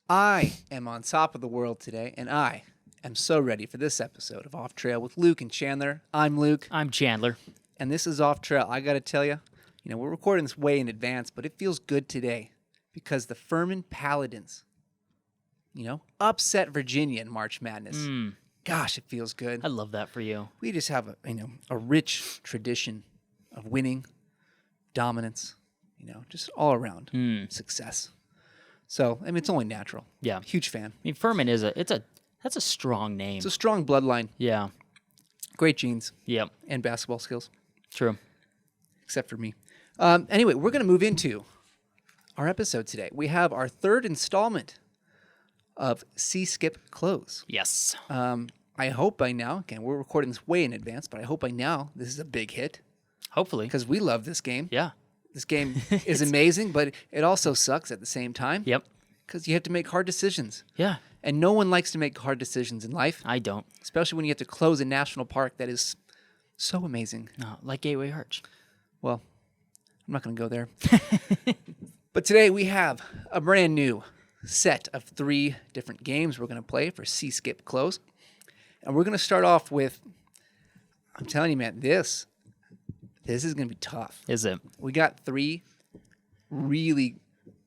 I am on top of the world today, and I am so ready for this episode of Off Trail with Luke and Chandler. I'm Luke, I'm Chandler. and this is Off Trail. I got to tell you, we're recording this way in advance, but it feels good today because the Furman Paladins, upset Virginia in March Madness. Gosh, it feels good. I love that for you. We just have a rich tradition of winning, dominance, just all around success. So, it's only natural. Yeah. Huge fan. I mean, Furman that's a strong name. It's a strong bloodline. Yeah. Great genes. Yep. And basketball skills. True. Except for me. Anyway, we're going to move into our episode today. We have our third installment of See Skip Close. Yes. I hope by now, again, we're recording this way in advance, but I hope by now this is a big hit Hopefully. because we love this game. Yeah. This game is amazing, but it also sucks at the same time. Yep. Because you have to make hard decisions. Yeah. And no one likes to make hard decisions in life, I don't. especially when you have to close a national park that is so amazing. No, like Gateway Arch. Well, I'm not going to go there. But today we have a brand new set of 3 different games we're going to play for See Skip Close. And we're going to start off with, I'm telling you, man, this is going to be tough. Is it? We got 3 really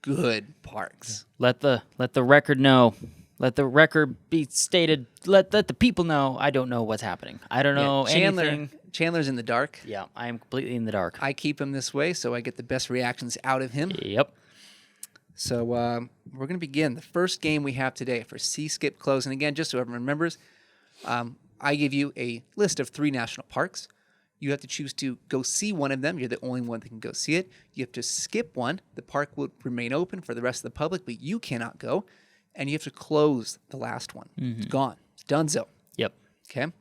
good parks. Let the record know. Let the record be stated. Let the people know. I don't know what's happening. I don't know anything. Chandler's in the dark. Yeah, I am completely in the dark. I keep him this way so I get the best reactions out of him. Yep. So we're going to begin. The first game we have today for See Skip Close. And again, just so everyone remembers, I give you a list of 3 national parks. You have to choose to go see one of them. You're the only one that can go see it. You have to skip one. The park will remain open for the rest of the public, but you cannot go. And you have to close the last one. It's gone. It's donezo. Yep. Okay?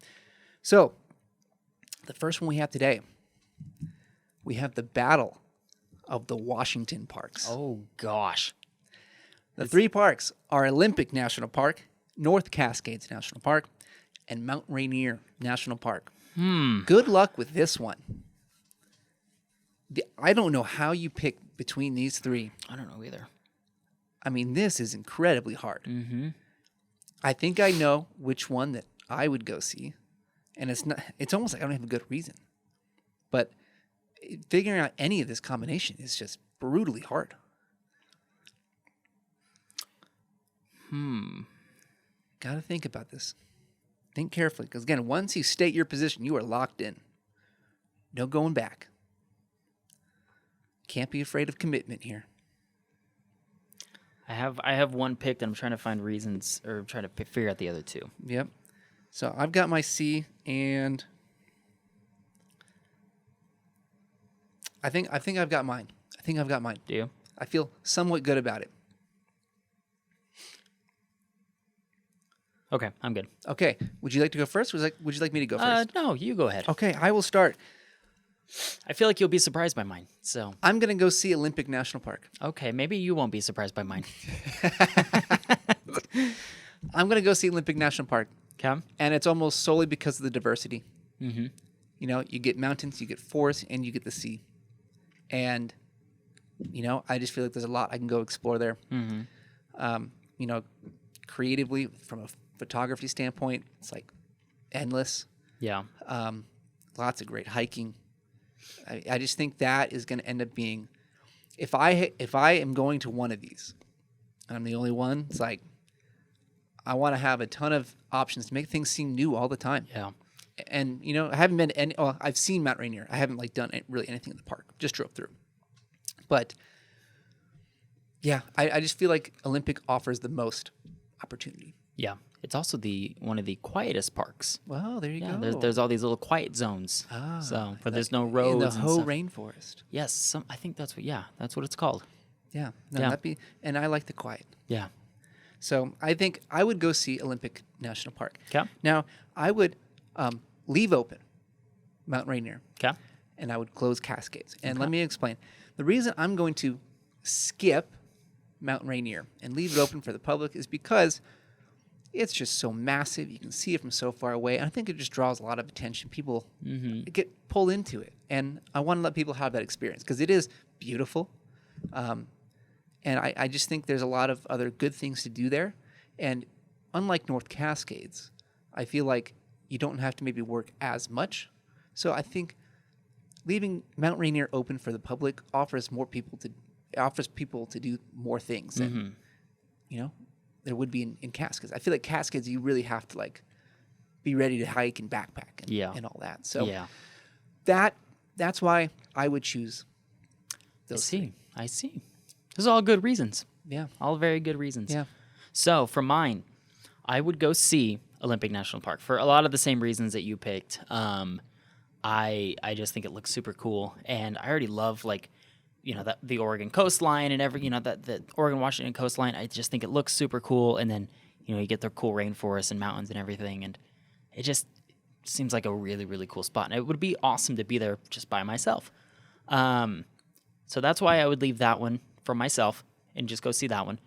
So, the first one we have today, we have the Battle of the Washington Parks. Oh gosh. The 3 parks are Olympic National Park, North Cascades National Park, and Mount Rainier National Park. Good luck with this one. I don't know how you pick between these 3. I don't know either. I mean, this is incredibly hard. Mm-hmm. I think I know which one that I would go see, and it's almost like I don't have a good reason. But figuring out any of this combination is just brutally hard. Got to think about this. Think carefully, because again, once you state your position, you are locked in. No going back. Can't be afraid of commitment here. I have one picked, and I'm trying to find reasons or trying to figure out the other 2. Yep. So I've got my C, and I think I've got mine. Do you? I feel somewhat good about it. Okay, I'm good. Okay. Would you like to go first? Would you like me to go first? No, you go ahead. Okay, I will start. I feel like you'll be surprised by mine. So I'm going to go see Olympic National Park. okay, maybe you won't be surprised by mine. I'm going to go see Olympic National Park. Okay. And it's almost solely because of the diversity. Mm-hmm. You get mountains, you get forests, and you get the sea. And, I just feel like there's a lot I can go explore there. Mm-hmm. Creatively, from a photography standpoint, it's like endless. Yeah. Lots of great hiking. I just think that is going to end up being, if I am going to one of these, and I'm the only one, it's like, I want to have a ton of options to make things seem new all the time. Yeah. And, I haven't been to any, I've seen Mount Rainier. I haven't done really anything in the park. Just drove through. But yeah, I just feel like Olympic offers the most opportunity. Yeah. It's also one of the quietest parks. Well, there you Yeah, go. there's all these little quiet zones. So where there's no roads in the and Hoh stuff. Rainforest. Yes, I think that's what it's called. Yeah. No, Yeah. and I like the quiet. Yeah. So I think I would go see Olympic National Park. Okay. Now, I would leave open Mount Rainier. Okay. And I would close Cascades. And let me explain. The reason I'm going to skip Mount Rainier and leave it open for the public is because it's just so massive. You can see it from so far away. And I think it just draws a lot of attention. People get pulled into it. And I want to let people have that experience because it is beautiful. And I just think there's a lot of other good things to do there. And unlike North Cascades, I feel like you don't have to maybe work as much. So I think leaving Mount Rainier open for the public offers people to do more things than there would be in Cascades. I feel like Cascades, you really have to like be ready to hike and backpack and all that. So that's why I would choose those. I see. Those are all good reasons. Yeah. All very good reasons. Yeah. So for mine, I would go see Olympic National Park for a lot of the same reasons that you picked. I just think it looks super cool, and I already love the Oregon coastline and the Oregon Washington coastline. I just think it looks super cool, and then you get the cool rainforests and mountains and everything, and it just seems like a really, really cool spot. And it would be awesome to be there just by myself. So that's why I would leave that one for myself and just go see that one.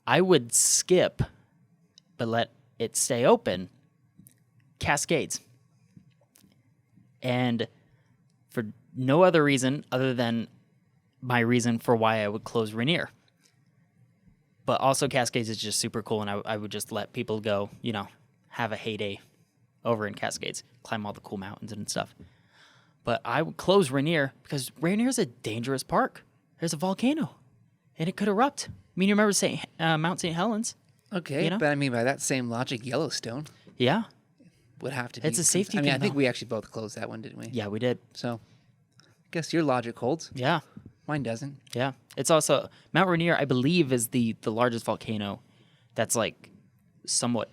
I would skip, but let it stay open, Cascades. And for no other reason other than my reason for why I would close Rainier. But also Cascades is just super cool, and I would just let people go, have a heyday over in Cascades, climb all the cool mountains and stuff. But I would close Rainier because Rainier is a dangerous park. There's a volcano, and it could erupt. I mean, you remember Mount St. Helens? Okay, but I mean, by that same logic, Yellowstone Yeah. would have to be. It's a safety I mean, thing, I think though. we actually both closed that one, didn't we? Yeah, we did. So I guess your logic holds. Yeah. Mine doesn't. Yeah. It's also, Mount Rainier, I believe, is the largest volcano that's like somewhat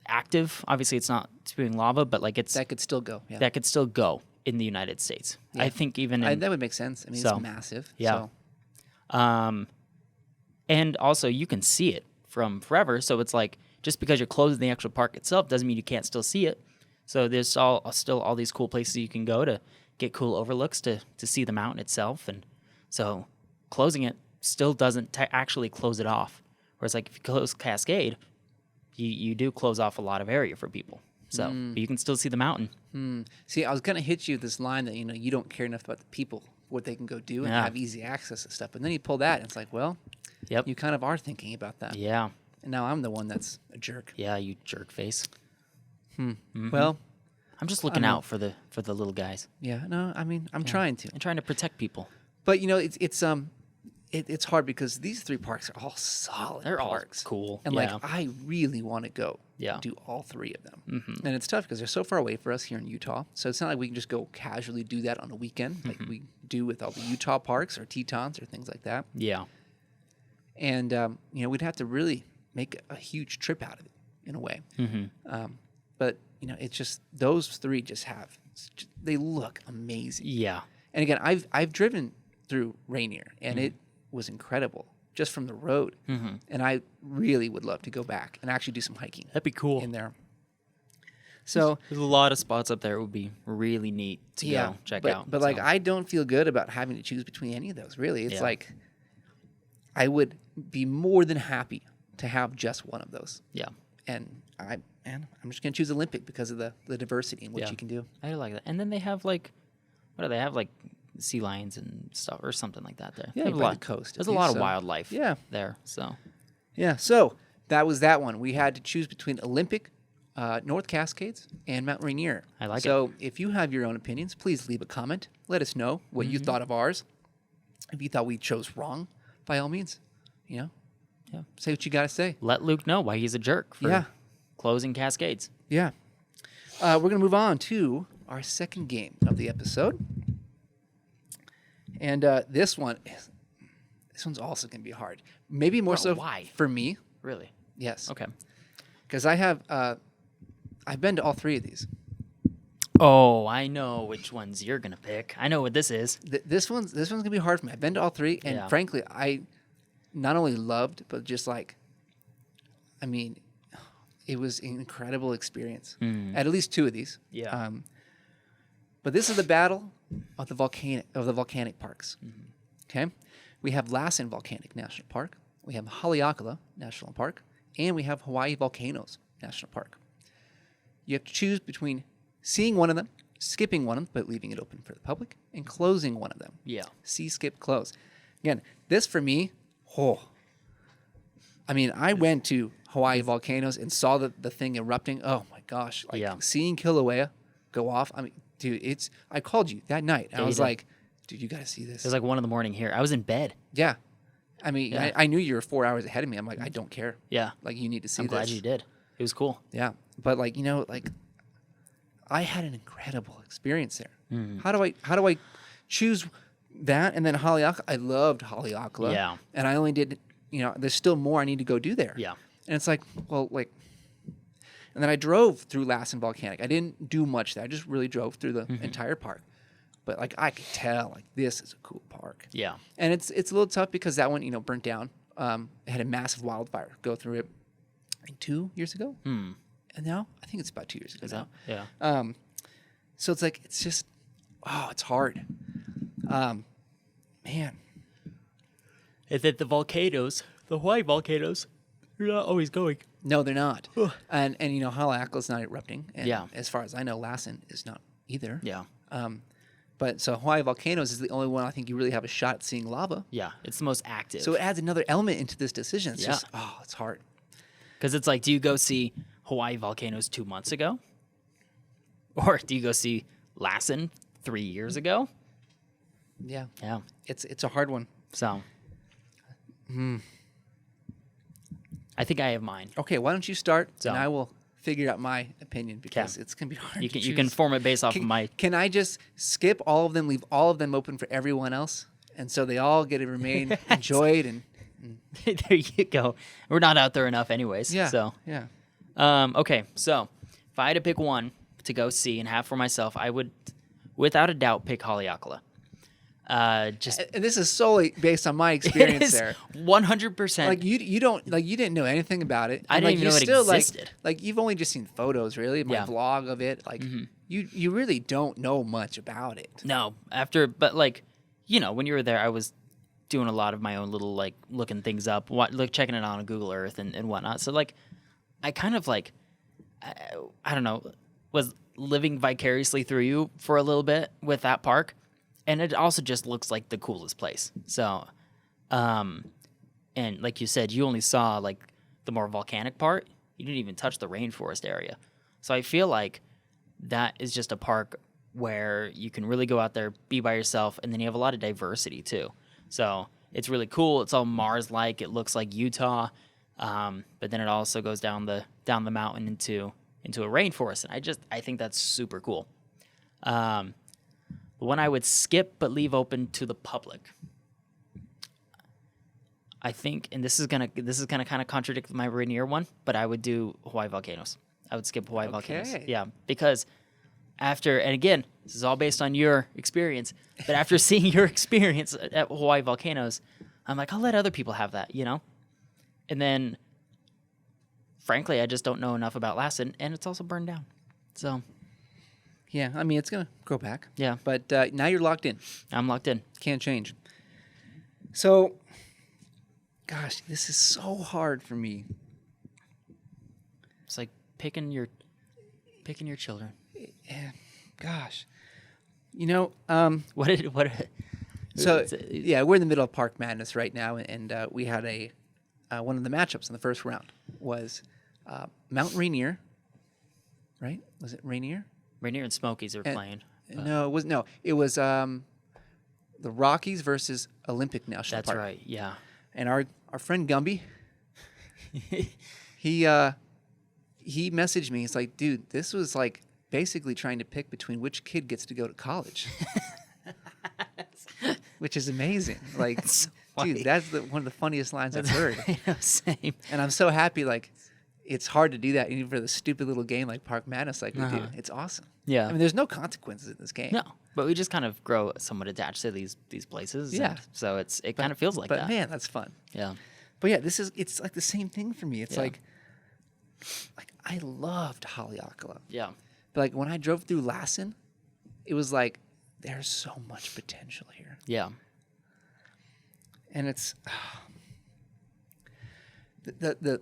active. Obviously, it's not spewing lava, but like That could still go. Yeah. that could still go in the United States. Yeah. I think even in, that would make sense. I mean, So, it's massive. yeah. So. And also you can see it from forever. So it's like, just because you're closing the actual park itself doesn't mean you can't still see it. So there's still all these cool places you can go to get cool overlooks to see the mountain itself. And so closing it still doesn't actually close it off. Whereas like if you close Cascade, you do close off a lot of area for people. So but you can still see the mountain. See, I was gonna hit you with this line that you don't care enough about the people, what they can go do, and Yeah. have easy access to stuff. And then you pull that, and it's like, well, Yep. you kind of are thinking about that. Yeah. And now I'm the one that's a jerk. Yeah, you jerk face. Well, I'm just looking out for the little guys yeah, no, I mean, I'm trying to, and trying to protect people. but it's hard because these three parks are all solid. They're all parks. cool. And Yeah. like, I really want to go Yeah. do all three of them. And it's tough because they're so far away for us here in Utah. So it's not like we can just go casually do that on a weekend like we do with all the Utah parks or Tetons or things like that. Yeah. And we'd have to really make a huge trip out of it in a way. But it's just those three they look amazing. Yeah. And again, I've driven through Rainier, and it was incredible just from the road. And I really would love to go back and actually do some hiking That'd be cool. in there. So There's a lot of spots up there. It would be really neat to go check out. But like, I don't feel good about having to choose between any of those. Really, it's Yeah. like I would be more than happy to have just one of those. yeah. And I'm just gonna choose Olympic because of the diversity and what Yeah. you can do. I like that. And then they have like, what do they have? Like sea lions and stuff or something like that there. Yeah, They have by the coast, There's at a lot least, of so- wildlife Yeah. there. So Yeah. So that was that one. We had to choose between Olympic, North Cascades, and Mount Rainier. I like it. So if you have your own opinions, please leave a comment. Let us know what you thought of ours. If you thought we chose wrong, by all means, Yeah. say what you got to say. let Luke know why he's a jerk for Yeah. closing Cascades. Yeah. We're going to move on to our second game of the episode. And this one's also going to be hard. Maybe more so why? for me. Really? Yes. Okay. Because I've been to all three of these. Oh, I know which ones you're gonna pick. I know what this is. This one's going to be hard for me. I've been to all three, and Yeah. frankly, I not only loved, but just like, I mean, it was an incredible experience at least two of these. Yeah. But this is the battle of the volcanic parks. Okay, we have Lassen Volcanic National Park, we have Haleakala National Park, and we have Hawaii Volcanoes National Park. You have to choose between seeing one of them, skipping one of them but leaving it open for the public, and closing one of them. Yeah. See, skip, close. Again, this for me, I mean, I went to Hawaii Volcanoes and saw the thing erupting. Oh my gosh. Like seeing Kilauea go off. I mean, dude, I called you that night. And I was like, dude, you got to see this. It was like 1 a.m. here. I was in bed. Yeah. I mean, I knew you were 4 hours ahead of me. I'm like, I don't care. Yeah. Like, you need to see I'm this. glad you did. It was cool. Yeah. But like, I had an incredible experience there. Mm-hmm. How do I choose that? And then Haleakala, I loved Haleakala. Yeah. And I only did, there's still more I need to go do there. Yeah. And it's like, and then I drove through Lassen Volcanic. I didn't do much there. I just really drove through the entire park. But like, I could tell, like, this is a cool park. Yeah. And it's a little tough because that one, burnt down. It had a massive wildfire go through it, I think 2 years ago. And now I think it's about 2 years ago now. Yeah. So it's like, it's just, it's hard. Man. Is that the volcanoes, the Hawaii volcanoes, they're not always going. No, they're not. and Haleakala's not erupting. And Yeah. as far as I know, Lassen is not either. Yeah. But so Hawaii Volcanoes is the only one I think you really have a shot at seeing lava. Yeah. It's the most active. So it adds another element into this decision. It's Yeah. just, it's hard. Because it's like, do you go see Hawaii volcanoes 2 months ago? Or do you go see Lassen 3 years ago? Yeah. Yeah. It's a hard one. So. I think I have mine. Okay, why don't you start, So. and I will figure out my opinion because it's going to be hard to You can form it based off of my... Can I just skip all of them, leave all of them open for everyone else? And so they all get to remain enjoyed and... There you go. We're not out there enough anyways. Yeah, So. yeah. Okay, so if I had to pick one to go see and have for myself, I would, without a doubt, pick Haleakala. Just And this is solely based on my experience there. 100%. Like you didn't know anything about it. I And, didn't even know it still, existed. Like you've only just seen photos, really, my Yeah. vlog of it. Like you really don't know much about it. No, but like, when you were there, I was doing a lot of my own little like looking things up, checking it on Google Earth and whatnot. So like, I kind of like, I don't know, was living vicariously through you for a little bit with that park. And it also just looks like the coolest place. So, and like you said, you only saw like the more volcanic part. You didn't even touch the rainforest area. So I feel like that is just a park where you can really go out there, be by yourself, and then you have a lot of diversity too. So it's really cool. It's all Mars-like. It looks like Utah, but then it also goes down the mountain into a rainforest, and I think that's super cool. The one I would skip but leave open to the public, I think, and this is gonna kind of contradict my Rainier one, but I would do Hawaii Volcanoes. I would skip Hawaii Volcanoes. Yeah, because after, and again, this is all based on your experience, but after seeing your experience at Hawaii Volcanoes, I'm like, I'll let other people have that, And then, frankly, I just don't know enough about Lassen, and it's also burned down. So, Yeah, I mean, it's going to grow back. Yeah. But now you're locked in. I'm locked in. Can't change. So, gosh, this is so hard for me. It's like picking your children. Yeah, gosh. What? So, yeah, we're in the middle of Park Madness right now, and we had one of the matchups in the first round was Mount Rainier, right? Was it Rainier? Rainier and Smokies are playing. No, it was the Rockies versus Olympic National Park. That's right. Yeah. And our friend Gumby, he messaged me. It's like, dude, this was like basically trying to pick between which kid gets to go to college, which is amazing. Like, dude, that's one of the funniest lines I've heard. Same. And I'm so happy. Like, it's hard to do that even for the stupid little game like Park Madness, like we do. It's awesome. Yeah. I mean, there's no consequences in this game. No, but we just kind of grow somewhat attached to these places. Yeah. And so it kind of feels like But that. man, that's fun. Yeah. But yeah, it's like the same thing for me. It's Yeah. like I loved Haleakala. Yeah. But like when I drove through Lassen, it was like there's so much potential here. Yeah. And it's the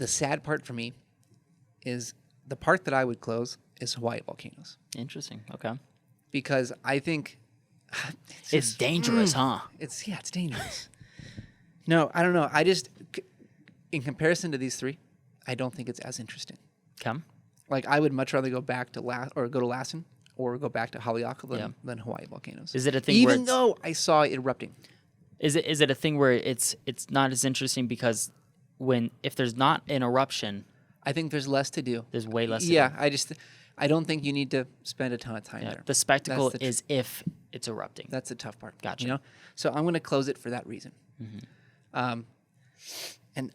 sad part for me is the part that I would close is Hawaii Volcanoes. Interesting. Okay. Because I think It's dangerous, huh? It's dangerous. No, I don't know. In comparison to these three, I don't think it's as interesting. Come. Like I would much rather go back to go to Lassen or go back to Haleakala than Hawaii volcanoes. Is it a thing even though I saw it erupting? Is it a thing where it's not as interesting because if there's not an eruption, I think there's less to do. there's way less. Yeah, to do. I don't think you need to spend a ton of time there. The spectacle is if it's erupting. That's the tough part. Gotcha. You know, so I'm going to close it for that reason. And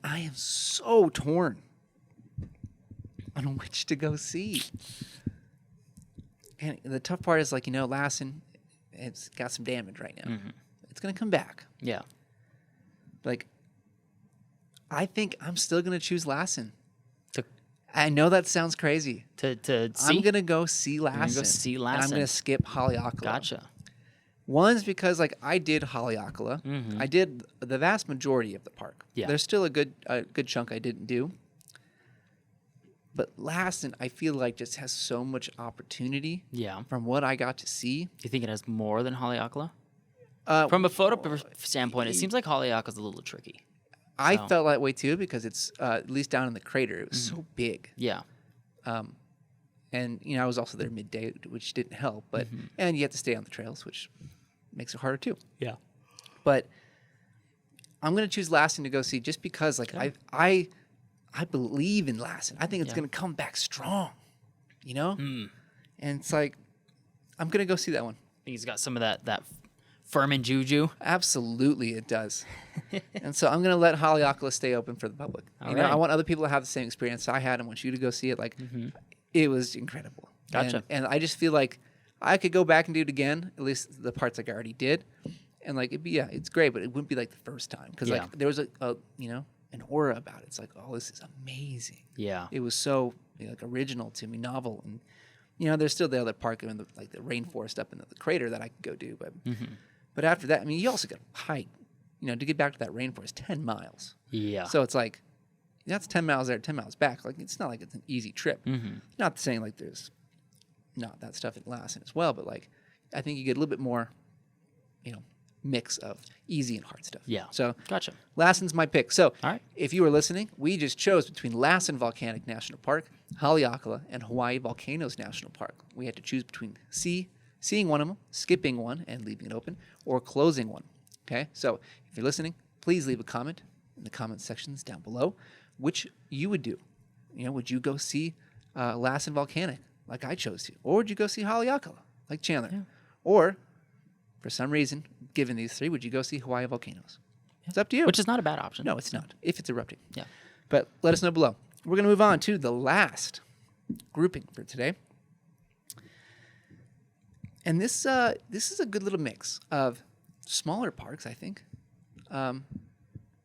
I am so torn on which to go see. And the tough part is Lassen, it's got some damage right now. It's going to come back. Yeah. I think I'm still going to choose Lassen. I know that sounds crazy. To see? I'm going to go see Lassen. You're gonna go see And Lassen. I'm going to skip Haleakala. Gotcha. One's because I did Haleakala. I did the vast majority of the park. Yeah. There's still a good chunk I didn't do. But Lassen, I feel like just has so much opportunity. Yeah. From what I got to see. Do you think it has more than Haleakala? From a photo standpoint, it seems like Haleakala's a little tricky. I felt that way too because it's at least down in the crater. It was so big. Yeah. And I was also there midday, which didn't help. But and you have to stay on the trails, which makes it harder too. Yeah. But I'm gonna choose Lassen to go see just because I believe in Lassen. I think it's gonna come back strong. And it's I'm gonna go see that one. I think he's got some of that Furman juju. Absolutely, it does. And so I'm going to let Haleakala stay open for the public. All right. I want other people to have the same experience I had. I want you to go see it. It was incredible. Gotcha. And I just feel like I could go back and do it again, at least the parts I already did. And it'd be, it's great, but it wouldn't be like the first time. Because there was an aura about it. It's oh, this is amazing. Yeah. It was so original to me, novel. And, there's still the other park in the rainforest up in the crater that I could go do. But after that, you also got to hike, to get back to that rainforest, 10 miles. Yeah. So it's that's 10 miles there, 10 miles back. It's not like it's an easy trip. Not saying there's not that stuff in Lassen as well, but I think you get a little bit more, mix of easy and hard stuff. Yeah. So Gotcha. Lassen's my pick. So All right. if you were listening, we just chose between Lassen Volcanic National Park, Haleakala, and Hawaii Volcanoes National Park. We had to choose between seeing one of them, skipping one and leaving it open, or closing one. Okay? So if you're listening, please leave a comment in the comment sections down below, which you would do. Would you go see Lassen Volcanic like I chose to? Or would you go see Haleakala like Chandler? Yeah. Or, for some reason, given these three, would you go see Hawaii Volcanoes? It's up to you. Which is not a bad option. No, it's not, if it's erupting. Yeah. But let us know below. We're going to move on to the last grouping for today. And this is a good little mix of smaller parks, I think.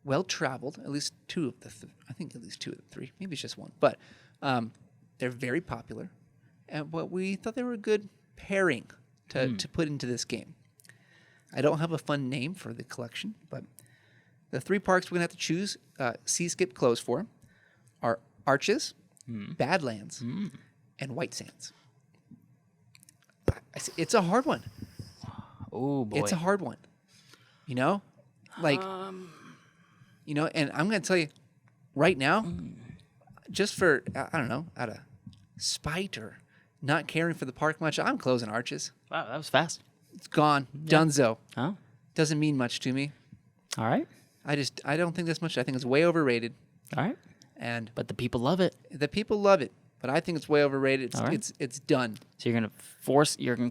Well-traveled, at least two of the three. Maybe it's just one. But they're very popular. And we thought they were a good pairing to put into this game. I don't have a fun name for the collection, but the three parks we're going to have to choose, see, skip, close for, are Arches, Badlands, and White Sands. It's a hard one. Oh, boy. It's a hard one. And I'm going to tell you right now, just for, I don't know, out of spite or not caring for the park much, I'm closing Arches. Wow, that was fast. It's gone. Yeah. Dunzo. Oh. Doesn't mean much to me. All right. I don't think that's much. I think it's way overrated. All right. And But the people love it. the people love it, but I think it's way overrated. It's All right. it's done. So you're gonna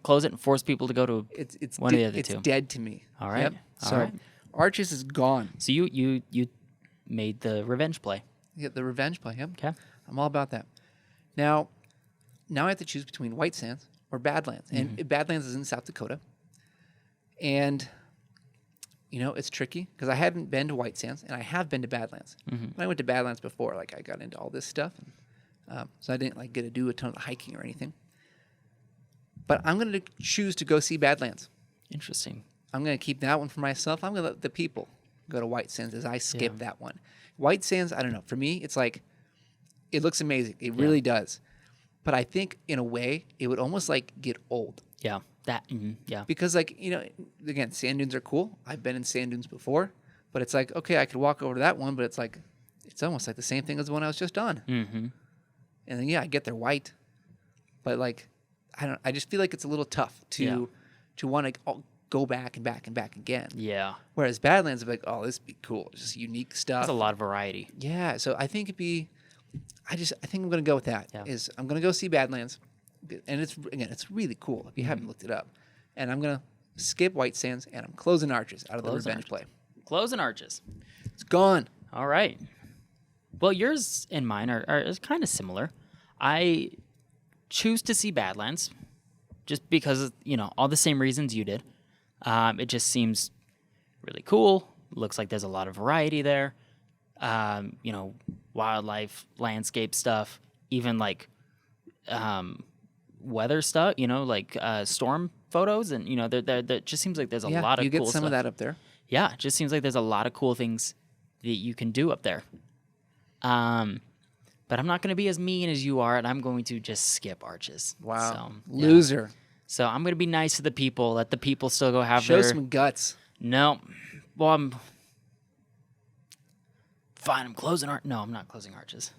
close it and force people to go to It's one of the other it's two. dead to me. All right. Yep. All So right. Arches is gone. So you made the revenge play. You get the revenge play. Yep. Okay. I'm all about that. Now I have to choose between White Sands or Badlands, and Badlands is in South Dakota. And it's tricky because I haven't been to White Sands and I have been to Badlands. When I went to Badlands before, I got into all this stuff, and, so I didn't get to do a ton of hiking or anything. But I'm going to choose to go see Badlands. Interesting. I'm going to keep that one for myself. I'm going to let the people go to White Sands as I skip that one. White Sands, I don't know. For me, it's it looks amazing. It really does. But I think in a way, it would almost get old. Yeah. Yeah. Because, like, again, sand dunes are cool. I've been in sand dunes before, but it's like, okay, I could walk over to that one, but it's like, it's almost like the same thing as the one I was just on. Mm-hmm. And then, I get they're white, but like, I just feel like it's a little tough to want to go back and back and back again. Yeah. Whereas Badlands would be like, oh, this would be cool. Just unique stuff. There's a lot of variety. Yeah. So I think I think I'm going to go with that. Yeah. I'm going to go see Badlands. And it's really cool if you haven't looked it up. And I'm going to skip White Sands, and I'm closing Arches out of the revenge play. Closing Arches. It's gone. All right. Well, yours and mine are kind of similar. I choose to see Badlands just because, all the same reasons you did. It just seems really cool. Looks like there's a lot of variety there. Wildlife, landscape stuff, even like weather stuff, like storm photos. And, there just seems like there's a lot of cool stuff. You get some of that up there. Yeah, it just seems like there's a lot of cool things that you can do up there. But I'm not going to be as mean as you are, and I'm going to just skip Arches. Wow. So, Loser. So I'm going to be nice to the people. Let the people still go have Show their... some guts. No. Well, I'm... Fine, I'm closing No, I'm not closing Arches.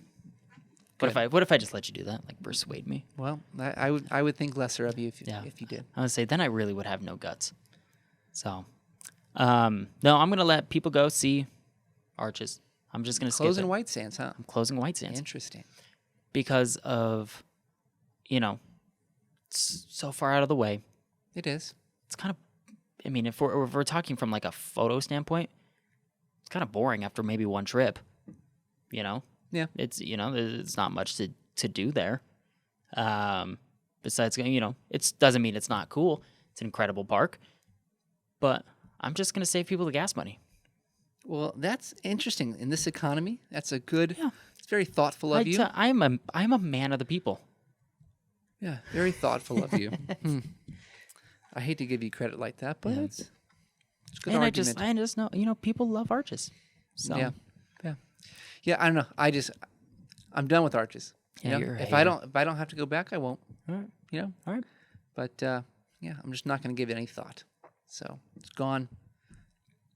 What if I just let you do that? Like, persuade me? Well, I would think lesser of you if you did. I would say then I really would have no guts. So, no, I'm going to let people go see Arches. I'm just going to skip it. Closing White Sands, huh? I'm closing White Sands. Interesting. Because of, it's so far out of the way. It is. It's kind of, if we're talking from like a photo standpoint, it's kind of boring after maybe one trip, Yeah. It's, there's not much to do there. Besides, it doesn't mean it's not cool. It's an incredible park. But I'm just going to save people the gas money. Well, that's interesting. In this economy, that's a good, Yeah. It's very thoughtful of you. I'm a man of the people. Yeah, very thoughtful of you. I hate to give you credit like that, but it's a good And argument. I just know, people love Arches. So Yeah, I don't know. I'm done with Arches. Yeah, you're a if hater. I don't have to go back, I won't. All right. All right. But I'm just not going to give it any thought. So it's gone.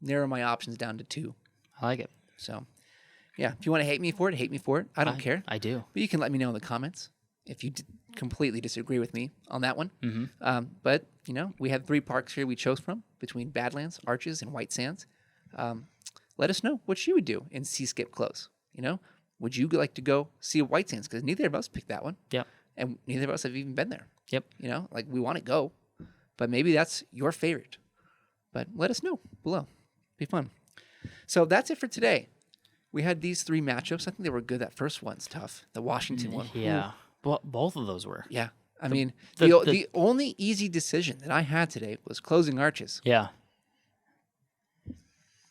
Narrow my options down to 2. I like it. So, if you want to hate me for it. I don't care. I do. But you can let me know in the comments if you completely disagree with me on that one. Mm-hmm. But, we have 3 parks here we chose from between Badlands, Arches, and White Sands. Let us know what you would do in Sea Skip Close. Would you like to go see White Sands? Because neither of us picked that one. Yep. And neither of us have even been there. Yep. Like we want to go, but maybe that's your favorite. But let us know below. Be fun. So that's it for today. We had these 3 matchups. I think they were good. That first one's tough. The Washington one. Yeah. Well, both of those were. Yeah. The only easy decision that I had today was closing Arches. Yeah.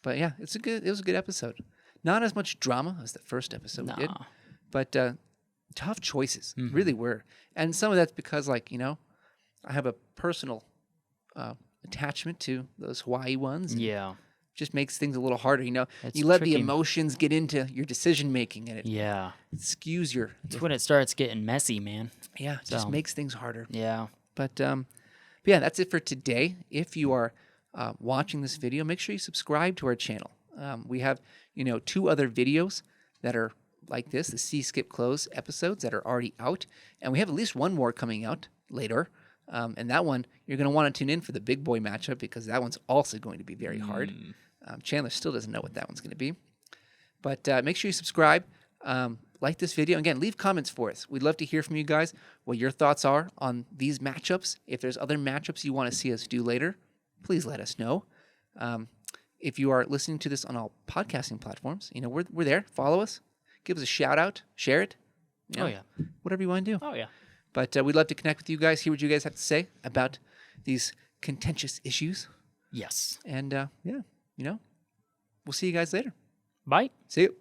But it was a good episode. Not as much drama as the first episode we did, but tough choices. Really were. And some of that's because I have a personal attachment to those Hawaii ones. Yeah. Just makes things a little harder. It's you let tricky. the emotions get into your decision making, and it skews your. It's when it starts getting messy, man. It just makes things harder. Yeah. But that's it for today. If you are watching this video, make sure you subscribe to our channel. We have 2 other videos that are like this, the Sea Skip Close episodes that are already out, and we have at least one more coming out later. And that one you're going to want to tune in for the big boy matchup because that one's also going to be very hard. Chandler still doesn't know what that one's going to be. But make sure you subscribe, like this video. Again, leave comments for us. We'd love to hear from you guys what your thoughts are on these matchups. If there's other matchups you want to see us do later, please let us know. If you are listening to this on all podcasting platforms, we're there. Follow us. Give us a shout out. Share it. Whatever you want to do. Oh, yeah. But we'd love to connect with you guys, hear what you guys have to say about these contentious issues. Yes. And, we'll see you guys later. Bye. See you.